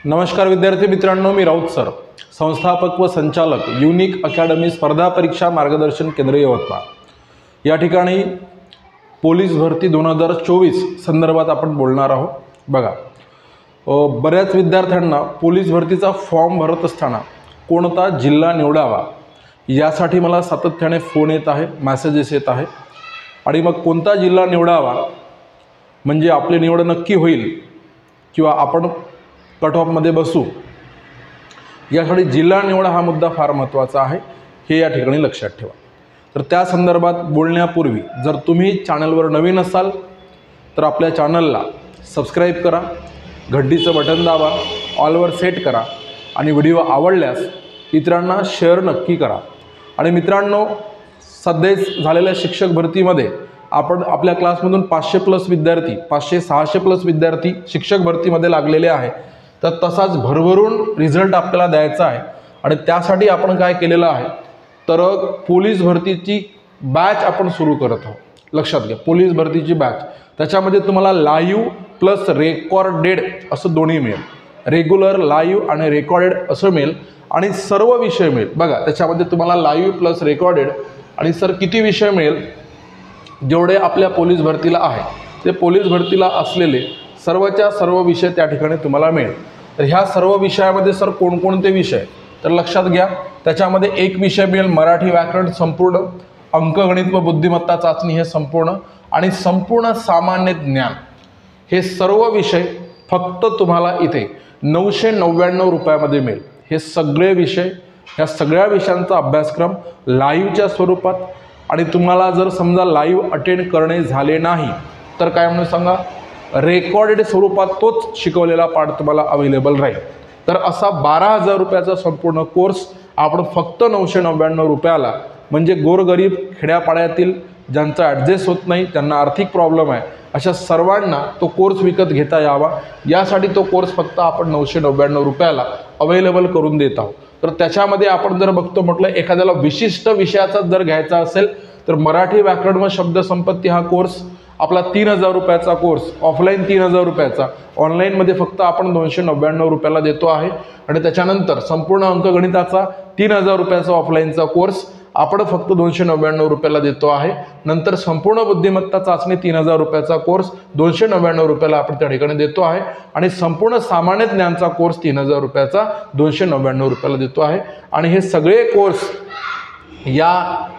नमस्कार विद्यार्थी मित्रांनो, मी राऊत सर, संस्थापक व संचालक युनिक अकॅडमी स्पर्धा परीक्षा मार्गदर्शन केंद्र यवतमाळ। या ठिकाणी पोलीस भरती 2024 संदर्भात आपण बोलणार आहोत। बघा, बऱ्याच विद्यार्थ्यांना पोलीस भरतीचा फॉर्म भरत असताना कोणता जिल्हा निवडावा यासाठी मला सातत्याने फोन येत आहे, मेसेजेस येत आहे आणि मग कोणता जिल्हा निवडावा म्हणजे आपली निवड नक्की होईल किंवा आपण कट ऑफमध्ये बसू, यासाठी जिल्हा निवड हा मुद्दा फार महत्त्वाचा आहे, हे या ठिकाणी लक्षात ठेवा। तर त्या संदर्भात बोलण्यापूर्वी जर तुम्ही चॅनलवर नवीन असाल तर आपल्या चॅनलला सबस्क्राईब करा, घंटीचं बटन दाबा, ऑलवर सेट करा आणि व्हिडिओ आवडल्यास इतरांना शेअर नक्की करा। आणि मित्रांनो, सध्याच झालेल्या शिक्षक भरतीमध्ये आपण आपल्या क्लासमधून 500+ विद्यार्थी 500-600+ विद्यार्थी शिक्षक भरतीमध्ये लागलेले आहे। तर तसाच भरभरून रिझल्ट आपल्याला द्यायचा आहे आणि त्यासाठी आपण काय केलेलं आहे तर पोलीस भरतीची बॅच आपण सुरू करत आहोत। लक्षात घ्या, पोलीस भरतीची बॅच, त्याच्यामध्ये तुम्हाला लाईव्ह प्लस रेकॉर्डेड असं दोन्ही मिळेल, रेग्युलर लाईव्ह आणि रेकॉर्डेड असं मिळेल आणि सर्व विषय मिळेल। बघा, त्याच्यामध्ये तुम्हाला लाईव्ह प्लस रेकॉर्डेड आणि सर किती विषय मिळेल, जेवढे आपल्या पोलीस भरतीला आहे ते पोलीस भरतीला असलेले सर्वच्या सर्व विषय त्या ठिकाणी तुम्हाला मिळेल। तर ह्या सर्व विषयामध्ये सर कोणकोणते विषय, तर लक्षात घ्या, त्याच्यामध्ये एक विषय मिळेल मराठी व्याकरण संपूर्ण, अंकगणित व बुद्धिमत्ता चाचणी हे संपूर्ण आणि संपूर्ण सामान्य ज्ञान, हे सर्व विषय फक्त तुम्हाला इथे 999 रुपयामध्ये मिळेल। हे सगळे विषय, ह्या सगळ्या विषयांचा अभ्यासक्रम लाईव्हच्या स्वरूपात, आणि तुम्हाला जर समजा लाईव्ह अटेंड करणे झाले नाही तर काय म्हणून सांगा, रेकॉर्डेड स्वरूपात तोच शिकवलेला पाठ तुम्हाला अवेलेबल राहील। तर असा 12,000 रुपयाचा संपूर्ण कोर्स आपण फक्त 999 रुपयाला, म्हणजे गोरगरीब खेड्यापाड्यातील ज्यांचा ॲडजस्ट होत नाही, त्यांना आर्थिक प्रॉब्लेम आहे, अशा सर्वांना तो कोर्स विकत घेता यावा यासाठी तो कोर्स फक्त आपण 999 रुपयाला अवेलेबल करून देत आहोत। तर त्याच्यामध्ये आपण जर बघतो म्हटलं, एखाद्याला विशिष्ट विषयाचा जर घ्यायचा असेल तर मराठी व्याकरण व शब्दसंपत्ती हा कोर्स आपला 3,000 रुपयाचा कोर्स, ऑफलाईन 3,000 रुपयाचा, ऑनलाईनमध्ये फक्त आपण 299 रुपयाला देतो आहे। आणि त्याच्यानंतर संपूर्ण अंकगणिताचा 3,000 रुपयाचा ऑफलाईनचा कोर्स आपण फक्त 299 रुपयाला देतो आहे। नंतर संपूर्ण बुद्धिमत्ता चाचणी 3,000 रुपयाचा कोर्स 299 रुपयाला आपण त्या ठिकाणी देतो आहे आणि संपूर्ण सामान्य ज्ञानचा कोर्स 3,000 रुपयाचा 299 रुपयाला देतो आहे। आणि हे सगळे कोर्स या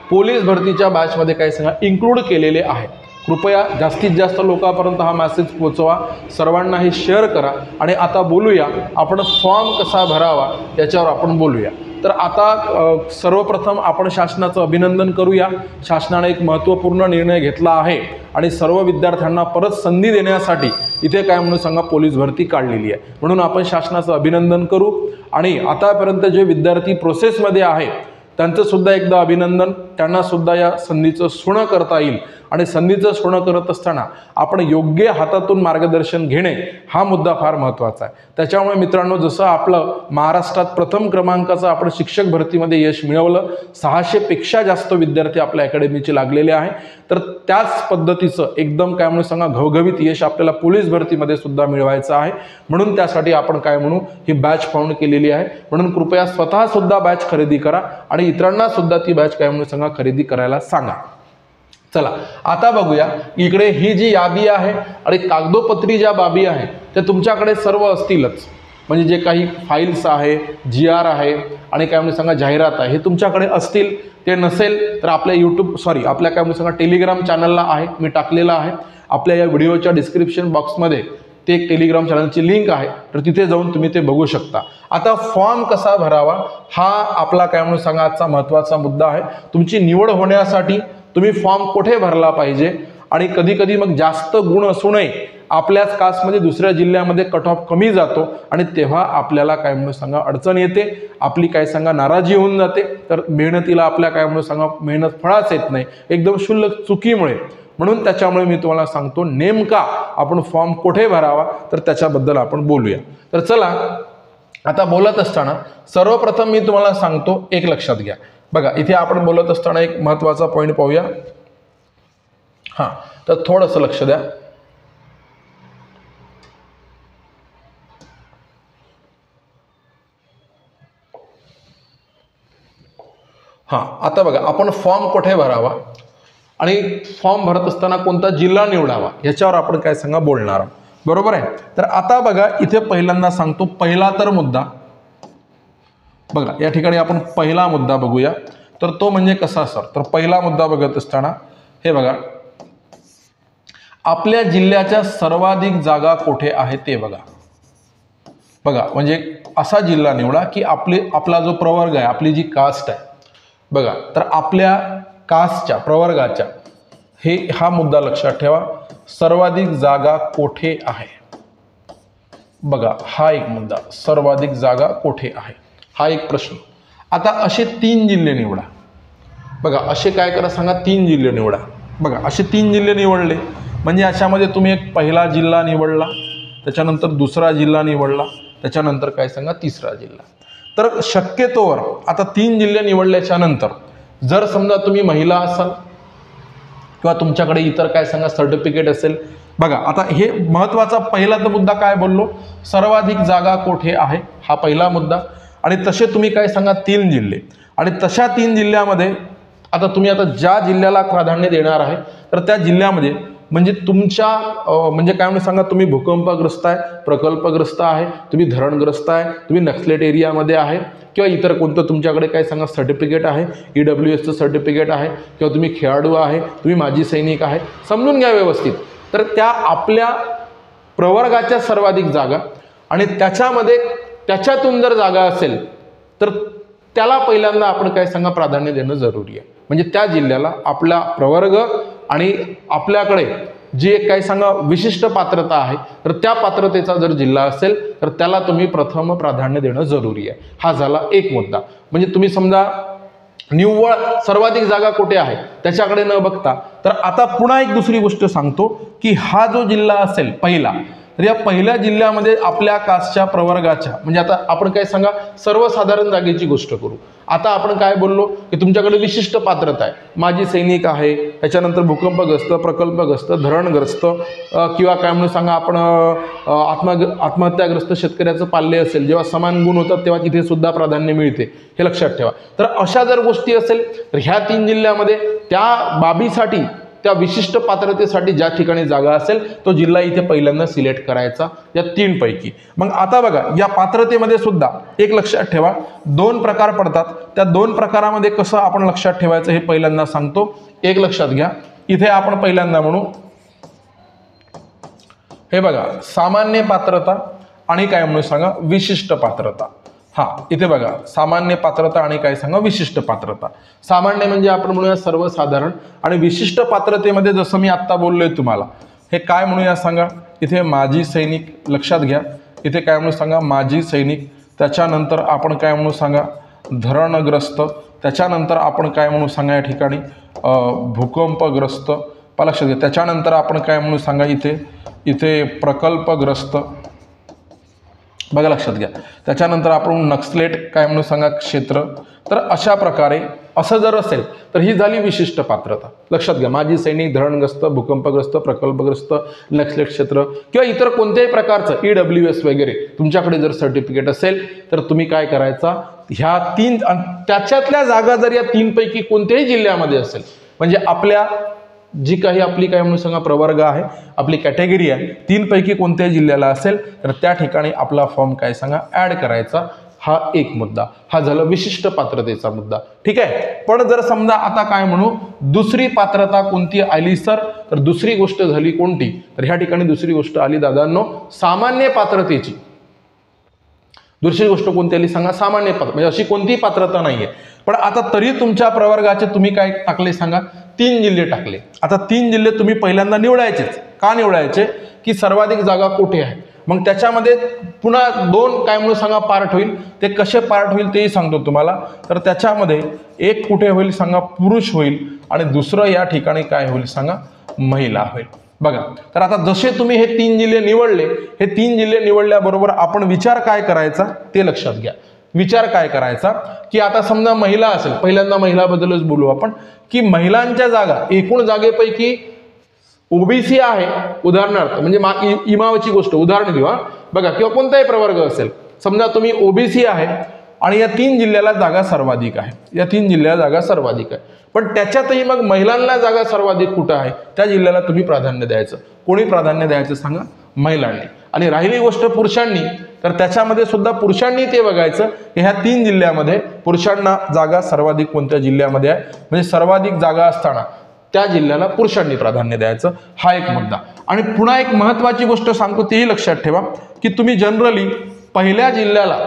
पोलीस भरतीच्या बॅचमध्ये काय सांगा इन्क्लूड केलेले आहेत। कृपया जास्तीत जास्त लोकांपर्यंत हा मेसेज पोहोचवा, सर्वांना हे शेअर करा। आणि आता बोलूया आपण फॉर्म कसा भरावा याच्यावर आपण बोलूया। तर आता सर्वप्रथम आपण शासनाचं अभिनंदन करूया। शासनाने एक महत्त्वपूर्ण निर्णय घेतला आहे आणि सर्व विद्यार्थ्यांना परत संधी देण्यासाठी इथे काय म्हणून सांगा पोलीस भरती काढलेली आहे, म्हणून आपण शासनाचं अभिनंदन करू। आणि आतापर्यंत जे विद्यार्थी प्रोसेसमध्ये आहे त्यांचं सुद्धा एकदा अभिनंदन, त्यांना सुद्धा या संधीचं सोनं करता येईल। आणि संधीचं सोनं करत असताना आपण योग्य हातातून मार्गदर्शन घेणे हा मुद्दा फार महत्त्वाचा आहे। त्याच्यामुळे मित्रांनो, जसं आपलं महाराष्ट्रात प्रथम क्रमांकाचं आपण शिक्षक भरतीमध्ये यश मिळवलं, 600 पेक्षा जास्त विद्यार्थी आपल्या अकॅडमीचे लागलेले आहे, तर त्याच पद्धतीचं एकदम काय म्हणून सांगा घवघवीत यश आपल्याला पोलीस भरतीमध्ये सुद्धा मिळवायचं आहे। म्हणून त्यासाठी आपण काय म्हणू ही बॅच फाउंड केलेली आहे। म्हणून कृपया स्वतः सुद्धा बॅच खरेदी करा आणि इतरांना सुद्धा ती बॅच काय म्हणून सांगा खरेदी करायला सांगा। चला आता बघूया, इकडे ही जी यादी आहे आणि कागदोपत्री ज्या बाबी आहेत त्या तुमच्याकडे सर्व असतीलच, म्हणजे जे काही फाईल्स आहे, GR आहे आणि काय म्हणून सांगा जाहिरात आहे, हे तुमच्याकडे असतील। ते नसेल तर आपल्या आपल्या काय म्हणून सांगा टेलिग्राम चॅनलला आहे, मी टाकलेला आहे आपल्या या व्हिडिओच्या डिस्क्रिप्शन बॉक्समध्ये, ते एक टेलिग्राम चॅनलची लिंक आहे, तर तिथे जाऊन तुम्ही ते बघू शकता। आता फॉर्म कसा भरावा हा आपला काय म्हणून सांगा आजचा महत्त्वाचा मुद्दा आहे। तुमची निवड होण्यासाठी तुम्ही फॉर्म कुठे भरला पाहिजे, आणि कधी कधी मग जास्त गुण असूनही आपल्याच कास्टमध्ये दुसऱ्या जिल्ह्यामध्ये कट ऑफ कमी जातो आणि तेव्हा आपल्याला काय म्हणून सांगा अडचण येते, आपली काय सांगा नाराजी होऊन जाते, तर मेहनतीला आपल्या काय म्हणून सांगा मेहनत फळाच येत नाही एकदम क्षुल्लक चुकीमुळे। म्हणून त्याच्यामुळे मी तुम्हाला सांगतो नेमका आपण फॉर्म कुठे भरावा, तर त्याच्याबद्दल आपण बोलूया। तर चला आता बोलत असताना सर्वप्रथम मी तुम्हाला सांगतो, एक लक्षात घ्या। बघा, इथे आपण बोलत असताना एक महत्त्वाचा पॉईंट पाहूया। हां, तर थोडंसं लक्ष द्या। हां, आता बघा आपण फॉर्म कुठे भरावा आणि फॉर्म भरत असताना कोणता जिल्हा निवडावा याच्यावर आपण काय सांगा बोलणार आहोत, बरोबर आहे. तर आता बघा इथे पहिल्यांदा सांगतो पहिला तर मुद्दा बघा, या ठिकाणी आपण पहिला मुद्दा बघूया. तर तो म्हणजे कसा सर, तर पहिला मुद्दा बघत असताना हे बघा, आपल्या जिल्ह्याच्या सर्वाधिक जागा कुठे आहे ते बघा. बघा म्हणजे असा जिल्हा निवडा की आपला जो प्रवर्ग आहे, आपली जी कास्ट आहे बघा, तर आपल्या कास्टच्या प्रवर्गाच्या हा मुद्दा लक्षात ठेवा, सर्वाधिक जागा कोठे आहे. बघा हा एक मुद्दा, सर्वाधिक जागा कोठे आहे हा एक प्रश्न. आता असे 3 जिल्हे निवडा. बघा असे काय करा सांगा, 3 जिल्हे निवडा. बघा असे 3 जिल्हे निवडले म्हणजे अशामध्ये तुम्ही एक पहिला जिल्हा निवडला, त्याच्यानंतर दुसरा जिल्हा निवडला, त्याच्यानंतर काय सांगा तिसरा जिल्हा. तर शक्यतोवर आता 3 जिल्हे निवडल्याच्या नंतर जर समजा तुम्ही महिला असाल किंवा तुमच्याकडे इतर काय सांगा सर्टिफिकेट असेल, बघा आता हे महत्त्वाचा पहिला तर मुद्दा काय बोललो, सर्वाधिक जागा कोठे आहे हा पहिला मुद्दा. आणि तसे तुम्ही काय सांगा 3 जिल्हे, आणि तशा 3 जिल्ह्यामध्ये आता तुम्ही आता ज्या जिल्ह्याला प्राधान्य देणार आहे तर त्या जिल्ह्यामध्ये म्हणजे तुमच्या म्हणजे काय म्हणून सांगा, तुम्ही भूकंपग्रस्त आहे, प्रकल्पग्रस्त आहे, तुम्ही धरणग्रस्त आहे, तुम्ही नक्सलेट एरियामध्ये आहे किंवा इतर कोणतं तुमच्याकडे काय सांगा सर्टिफिकेट आहे, EWSचं सर्टिफिकेट आहे किंवा तुम्ही खेळाडू आहे, तुम्ही माजी सैनिक आहे, समजून घ्या व्यवस्थित. तर त्या आपल्या प्रवर्गाच्या सर्वाधिक जागा आणि त्याच्यातून जर जागा असेल तर त्याला पहिल्यांदा आपण काय सांगा प्राधान्य देणं जरुरी आहे. म्हणजे त्या जिल्ह्याला आपला प्रवर्ग आणि आपल्याकडे जी एक काय सांगा विशिष्ट पात्रता आहे तर त्या पात्रतेचा जर जिल्हा असेल तर त्याला तुम्ही प्रथम प्राधान्य देणं जरुरी आहे. हा झाला एक मुद्दा. म्हणजे तुम्ही समजा निव्वळ सर्वाधिक जागा कुठे आहे त्याच्याकडे न बघता, तर आता पुन्हा एक दुसरी गोष्ट सांगतो की हा जो जिल्हा असेल पहिला, तर या पहिल्या जिल्ह्यामध्ये आपल्या कास्टच्या प्रवर्गाच्या म्हणजे आता आपण काय सांगा सर्वसाधारण जागेची गोष्ट करू. आता आपण काय बोललो की तुमच्याकडे विशिष्ट पात्रता आहे, माजी सैनिक आहे, त्याच्यानंतर भूकंपग्रस्त, प्रकल्पग्रस्त, धरणग्रस्त किंवा काय म्हणून सांगा आपण आत्महत्याग्रस्त शेतकऱ्याचं पाल्य असेल, जेव्हा समान गुण होतात तेव्हा तिथे सुद्धा प्राधान्य मिळते, हे लक्षात ठेवा. तर अशा जर गोष्टी असेल तर ह्या 3 जिल्ह्यामध्ये त्या बाबीसाठी त्या विशिष्ट पात्रतेसाठी ज्या ठिकाणी जागा असेल तो जिल्हा इथे पहिल्यांदा सिलेक्ट करायचा या 3 पैकी. मग आता बघा या पात्रतेमध्ये सुद्धा एक लक्षात ठेवा 2 प्रकार पडतात. त्या 2 प्रकारामध्ये कसं आपण लक्षात ठेवायचं हे पहिल्यांदा सांगतो. एक लक्षात घ्या, इथे आपण पहिल्यांदा म्हणू हे बघा सामान्य पात्रता आणि काय म्हणून सांगा विशिष्ट पात्रता. हा इथे बघा सामान्य पात्रता आणि काय सांगा विशिष्ट पात्रता. सामान्य म्हणजे आपण म्हणूया सर्वसाधारण, आणि विशिष्ट पात्रतेमध्ये जसं मी आत्ता बोललोय तुम्हाला हे काय म्हणूया सांगा, इथे माजी सैनिक लक्षात घ्या, इथे काय म्हणून सांगा माजी सैनिक, त्याच्यानंतर आपण काय म्हणून सांगा धरणग्रस्त, त्याच्यानंतर आपण काय म्हणून सांगा या ठिकाणी भूकंपग्रस्त लक्षात घ्या, त्याच्यानंतर आपण काय म्हणून सांगा इथे प्रकल्पग्रस्त बघा लक्षात घ्या, त्याच्यानंतर आपण नक्सलेट काय म्हणून सांगा क्षेत्र. तर अशा प्रकारे असं जर असेल तर ही झाली विशिष्ट पात्रता. लक्षात घ्या माजी सैनिक, धरणग्रस्त, भूकंपग्रस्त, प्रकल्पग्रस्त, नक्सलेट क्षेत्र किंवा इतर कोणत्याही प्रकारचं EWS वगैरे तुमच्याकडे जर सर्टिफिकेट असेल तर तुम्ही काय करायचा ह्या 3 त्याच्यातल्या जागा जर या 3 पैकी कोणत्याही जिल्ह्यामध्ये असेल म्हणजे आपल्या जी काही आपली काय म्हणून सांगा प्रवर्ग आहे, आपली कॅटेगरी आहे, 3 पैकी कोणत्याही जिल्ह्याला असेल तर त्या ठिकाणी आपला फॉर्म काय सांगा ऍड करायचा. हा एक मुद्दा, हा झाला विशिष्ट पात्रतेचा मुद्दा. ठीक आहे. पण जर समजा आता काय म्हणू दुसरी पात्रता कोणती आली सर, तर दुसरी गोष्ट झाली कोणती, तर ह्या ठिकाणी दुसरी गोष्ट आली दादांनो सामान्य पात्रतेची. दुसरी गोष्ट कोणती आली सांगा सामान्य पात्र, म्हणजे अशी कोणतीही पात्रता नाहीये. पण आता तरी तुमच्या प्रवर्गाचे तुम्ही काय टाकले सांगा 3 जिल्हे टाकले. आता 3 जिल्हे तुम्ही पहिल्यांदा निवडायचेच. का निवडायचे की सर्वाधिक जागा कुठे आहे. मग त्याच्यामध्ये पुन्हा 2 काय म्हणून सांगा पार्ट होईल. ते कसे पार्ट होईल तेही सांगतो तुम्हाला. तर त्याच्यामध्ये एक कुठे होईल सांगा पुरुष होईल आणि दुसरं या ठिकाणी काय होईल सांगा महिला होईल. बघा तर आता जसे तुम्ही हे 3 जिल्हे निवडले, हे 3 जिल्हे निवडल्याबरोबर आपण विचार काय करायचा ते लक्षात घ्या. विचार काय करायचा की आता समजा महिला असेल, पहिल्यांदा महिलाबद्दलच बोलू आपण की महिलांच्या जागा एकूण जागेपैकी ओबीसी आहे उदाहरणार्थ, म्हणजे इमावची गोष्ट उदाहरण घेऊ. बघा किंवा कोणताही प्रवर्ग असेल, समजा तुम्ही ओबीसी आहे आणि या 3 जिल्ह्याला जागा सर्वाधिक आहे, या 3 जिल्ह्याला जागा सर्वाधिक आहे। पण त्याच्यातही मग महिलांना जागा सर्वाधिक कुठं आहे त्या जिल्ह्याला तुम्ही प्राधान्य द्यायचं। कोणी प्राधान्य द्यायचं सांगा? महिलांनी। आणि राहिली गोष्ट पुरुषांनी, तर त्याच्यामध्ये सुद्धा पुरुषांनी ते बघायचं की ह्या 3 जिल्ह्यामध्ये पुरुषांना जागा सर्वाधिक कोणत्या जिल्ह्यामध्ये आहे, म्हणजे सर्वाधिक जागा असताना त्या जिल्ह्याला पुरुषांनी प्राधान्य द्यायचं, हा एक मुद्दा। आणि पुन्हा एक महत्त्वाची गोष्ट सांगतो तेही लक्षात ठेवा की तुम्ही जनरली पहिल्या जिल्ह्याला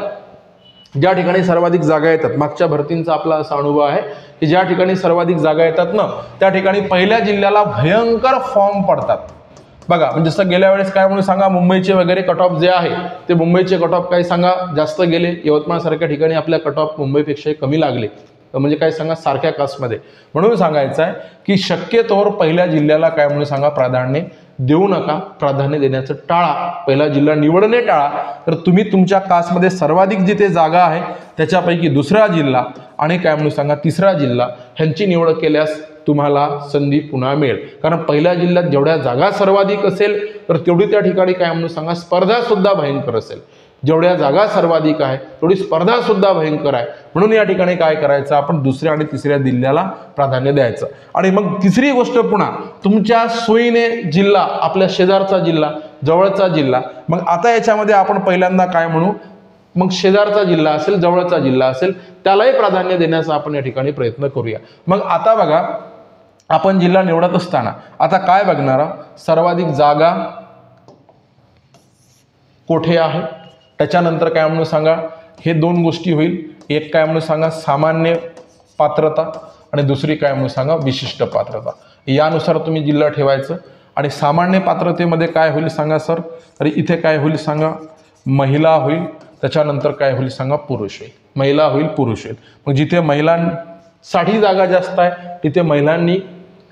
ज्या ठिकाणी सर्वाधिक जागा येतात, मागच्या भरतींचा आपला असा अनुभव आहे की ज्या ठिकाणी सर्वाधिक जागा येतात ना त्या ठिकाणी पहिल्या जिल्ह्याला भयंकर फॉर्म पडतात बघा। म्हणजे जसं गेल्या वेळेस काय म्हणून सांगा, मुंबईचे वगैरे कट ऑफ जे आहे ते मुंबईचे कट ऑफ काय सांगा जास्त गेले, यवतमाळ सारख्या ठिकाणी आपल्या कट ऑफ मुंबईपेक्षाही कमी लागले, म्हणजे काय सांगा सारख्या कास्टमध्ये। म्हणून सांगायचं आहे की शक्यतोवर पहिल्या जिल्ह्याला काय म्हणून सांगा प्राधान्य देऊ नका, प्राधान्य देण्याचं टाळा, पहिला जिल्हा निवडणे टाळा। तर तुम्ही तुमच्या कास्टमध्ये सर्वाधिक जिथे जागा आहे त्याच्यापैकी दुसरा जिल्हा आणि काय म्हणून सांगा तिसरा जिल्हा ह्यांची निवड केल्यास तुम्हाला संधी पुन्हा मिळेल। कारण पहिल्या जिल्ह्यात जेवढ्या जागा सर्वाधिक असेल तर तेवढी त्या ठिकाणी काय म्हणून सांगा स्पर्धा सुद्धा भयंकर असेल, जेवढ्या जागा सर्वाधिक आहे तेवढी स्पर्धा सुद्धा भयंकर आहे। म्हणून या ठिकाणी काय करायचं, आपण दुसऱ्या आणि तिसऱ्या जिल्ह्याला प्राधान्य द्यायचं। आणि मग तिसरी गोष्ट पुन्हा तुमच्या सोयीने जिल्हा, आपल्या शेजारचा जिल्हा, जवळचा जिल्हा, मग आता याच्यामध्ये आपण पहिल्यांदा काय म्हणू, मग शेजारचा जिल्हा असेल, जवळचा जिल्हा असेल त्यालाही प्राधान्य देण्याचा आपण या ठिकाणी प्रयत्न करूया। मग आता बघा आपण जिल्हा निवडत असताना आता काय बघणार, सर्वाधिक जागा कुठे आहे, त्याच्यानंतर काय म्हणून सांगा हे 2 गोष्टी होईल, एक काय म्हणून सांगा सामान्य पात्रता आणि दुसरी काय म्हणून सांगा विशिष्ट पात्रता। यानुसार तुम्ही जिल्हा ठेवायचं। आणि सामान्य पात्रतेमध्ये काय होईल सांगा सर, तर इथे काय होईल सांगा महिला होईल, त्याच्यानंतर काय होईल सांगा पुरुष होईल, महिला होईल पुरुष होईल। मग जिथे महिलांसाठी जागा जास्त आहे तिथे महिलांनी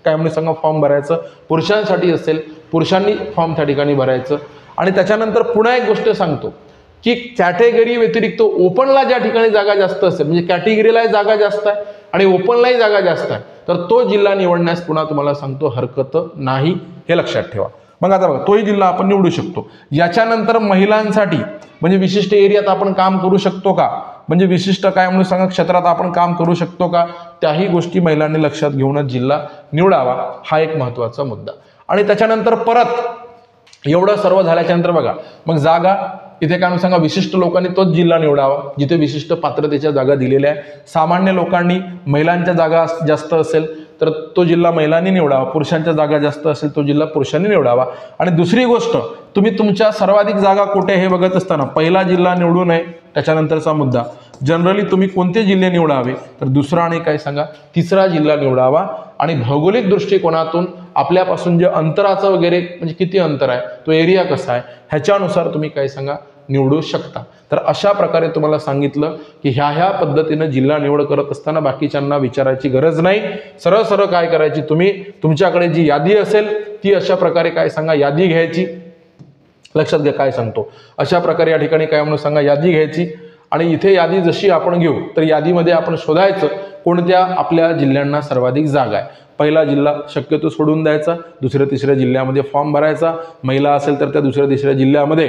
काय म्हणून सांगा फॉर्म भरायचं, पुरुषांसाठी असेल पुरुषांनी फॉर्म त्या ठिकाणी भरायचं। आणि त्याच्यानंतर पुन्हा एक गोष्ट सांगतो की कॅटेगरी व्यतिरिक्त ओपनला ज्या ठिकाणी जागा जास्त असेल, म्हणजे कॅटेगरीलाही जागा जास्त आहे आणि ओपनलाही जागा जास्त आहे, तर तो जिल्हा निवडण्यास पुन्हा तुम्हाला सांगतो हरकत नाही, हे लक्षात ठेवा। मग आता बघा तोही जिल्हा आपण निवडू शकतो। याच्यानंतर महिलांसाठी म्हणजे विशिष्ट एरियात आपण काम करू शकतो का, म्हणजे विशिष्ट काय म्हणून सांगा क्षेत्रात आपण काम करू शकतो का, त्याही गोष्टी महिलांनी लक्षात घेऊनच जिल्हा निवडावा, हा एक महत्त्वाचा मुद्दा। आणि त्याच्यानंतर परत एवढं सर्व झाल्याच्या नंतर बघा मग जागा इथे काय सांगा विशिष्ट लोकांनी तोच जिल्हा निवडावा जिथे विशिष्ट पात्रतेच्या जागा दिलेल्या आहे। सामान्य लोकांनी महिलांच्या जागा जास्त असेल तर तो जिल्हा महिलांनी निवडावा, पुरुषांच्या जागा जास्त असेल तो जिल्हा पुरुषांनी निवडावा। आणि दुसरी गोष्ट तुम्ही तुमच्या सर्वाधिक जागा कुठे हे बघत असताना पहिला जिल्हा निवडू नये, त्याच्यानंतरचा मुद्दा जनरली तुम्ही कोणते जिल्हे निवडावे, तर दुसरा आणि काय सांगा तिसरा जिल्हा निवडावा। आणि भौगोलिक दृष्टिकोनातून आपल्यापासून जे अंतराचं वगैरे म्हणजे किती अंतर आहे, तो एरिया कसा आहे, ह्याच्यानुसार तुम्ही काय सांगा निवडू शकता। तर अशा प्रकारे तुम्हाला सांगितलं की ह्या पद्धतीने जिल्हा निवड करत असताना बाकीच्यांना विचारायची गरज नाही, सरळ सरळ काय करायची, तुम्ही तुमच्याकडे जी यादी असेल ती अशा प्रकारे काय सांगा यादी घ्यायची। लक्षात घ्या काय सांगतो, अशा प्रकारे या ठिकाणी काय म्हणून सांगा यादी घ्यायची। आणि इथे यादी जशी आपण घेऊ तर यादीमध्ये आपण शोधायचं कोणत्या आपल्या जिल्ह्यांना सर्वाधिक जागा आहे। पहिला जिल्हा शक्यतो सोडून द्यायचा, दुसऱ्या तिसऱ्या जिल्ह्यामध्ये फॉर्म भरायचा, महिला असेल तर त्या दुसऱ्या तिसऱ्या जिल्ह्यामध्ये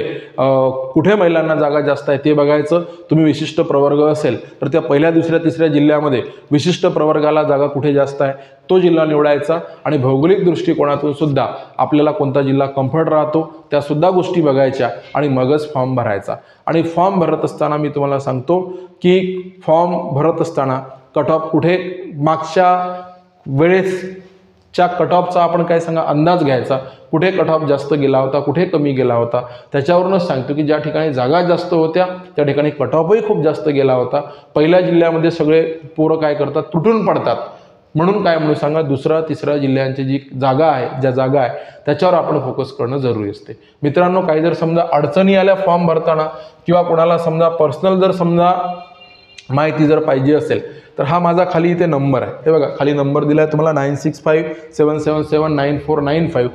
कुठे महिलांना जागा जास्त आहे ते बघायचं। तुम्ही विशिष्ट प्रवर्ग असेल तर त्या पहिल्या दुसऱ्या तिसऱ्या जिल्ह्यामध्ये विशिष्ट प्रवर्गाला जागा कुठे जास्त आहे तो जिल्हा निवडायचा। आणि भौगोलिक दृष्टिकोनातून सुद्धा आपल्याला कोणता जिल्हा कम्फर्ट राहतो त्या सुद्धा गोष्टी बघायच्या आणि मगच फॉर्म भरायचा। आणि फॉर्म भरत असताना मी तुम्हाला सांगतो की फॉर्म भरत असताना कट ऑफ कुठे मागच्या वेळेसच्या कट ऑफचा आपण काय सांगा अंदाज घ्यायचा, कुठे कट ऑफ जास्त गेला होता कुठे कमी गेला होता, त्याच्यावरूनच सांगतो की ज्या ठिकाणी जागा जास्त होत्या त्या ठिकाणी कट ऑफही खूप जास्त गेला होता। पहिल्या जिल्ह्यामध्ये सगळे पोरं काय करतात तुटून पडतात, म्हणून काय म्हणून सांगा दुसरा तिसरा जिल्ह्यांची जी जागा आहे ज्या जागा आहे त्याच्यावर आपण फोकस करणं जरुरी असते। मित्रांनो काही जर समजा अडचणी आल्या फॉर्म भरताना किंवा कोणाला समजा पर्सनल जर समजा माहिती जर पाहिजे असेल तर हा माझा खाली इथे नंबर आहे, हे बघा खाली नंबर दिला आहे तुम्हाला 9657779495,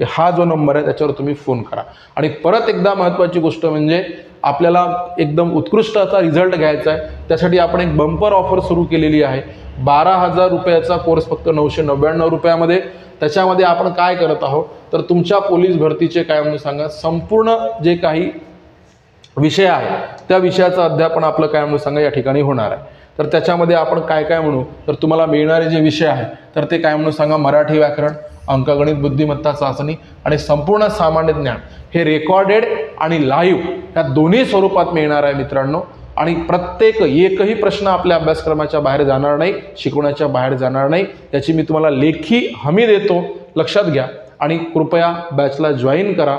हा जो नंबर आहे त्याच्यावर तुम्ही फोन करा। आणि परत एकदा महत्त्वाची गोष्ट म्हणजे आपल्याला एकदम उत्कृष्ट असा रिझल्ट घ्यायचा आहे, त्यासाठी आपण एक बंपर ऑफर सुरू केलेली आहे। 12,000 रुपयाचा कोर्स फक्त 999 रुपयामध्ये। त्याच्यामध्ये आपण काय करत आहोत तर तुमच्या पोलीस भरतीचे काय म्हणून सांगा संपूर्ण जे काही विषय आहे त्या विषयाचं अध्यापन आपलं काय म्हणून सांगा या ठिकाणी होणार आहे। तर त्याच्यामध्ये आपण काय काय म्हणू, तर तुम्हाला मिळणारे जे विषय आहे तर ते काय म्हणून सांगा, मराठी व्याकरण, अंकगणित बुद्धिमत्ता चाचणी आणि संपूर्ण सामान्य ज्ञान हे रेकॉर्डेड आणि लाईव्ह या दोन्ही स्वरूपात मिळणार आहे मित्रांनो। आणि प्रत्येक एकही प्रश्न आपल्या अभ्यासक्रमाच्या बाहेर जाणार नाही, शिकवण्याच्या बाहेर जाणार नाही, याची मी तुम्हाला लेखी हमी देतो, लक्षात घ्या। आणि कृपया बॅचला जॉईन करा।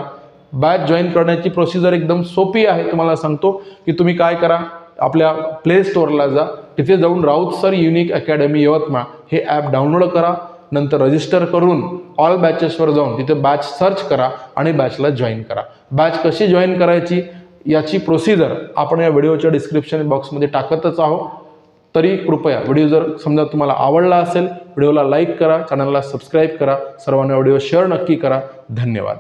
बॅच जॉईन करण्याची प्रोसिजर एकदम सोपी आहे, तुम्हाला सांगतो की तुम्ही काय करा, आपल्या प्ले स्टोअरला जा, तिथे जाऊन Raut sir unique academy Yavatmal हे ॲप डाउनलोड करा, नंतर रजिस्टर करून ऑल बॅचेसवर जाऊन तिथे बॅच सर्च करा आणि बॅचला जॉईन करा। बॅच कशी जॉईन करायची याची प्रोसिजर आपण या व्हिडिओच्या डिस्क्रिप्शन बॉक्समध्ये टाकतच आहोत। तरी कृपया व्हिडिओ जर समजा तुम्हाला आवडला असेल, व्हिडिओला लाईक करा, चॅनलला सबस्क्राईब करा, सर्वांना व्हिडिओ शेअर नक्की करा। धन्यवाद।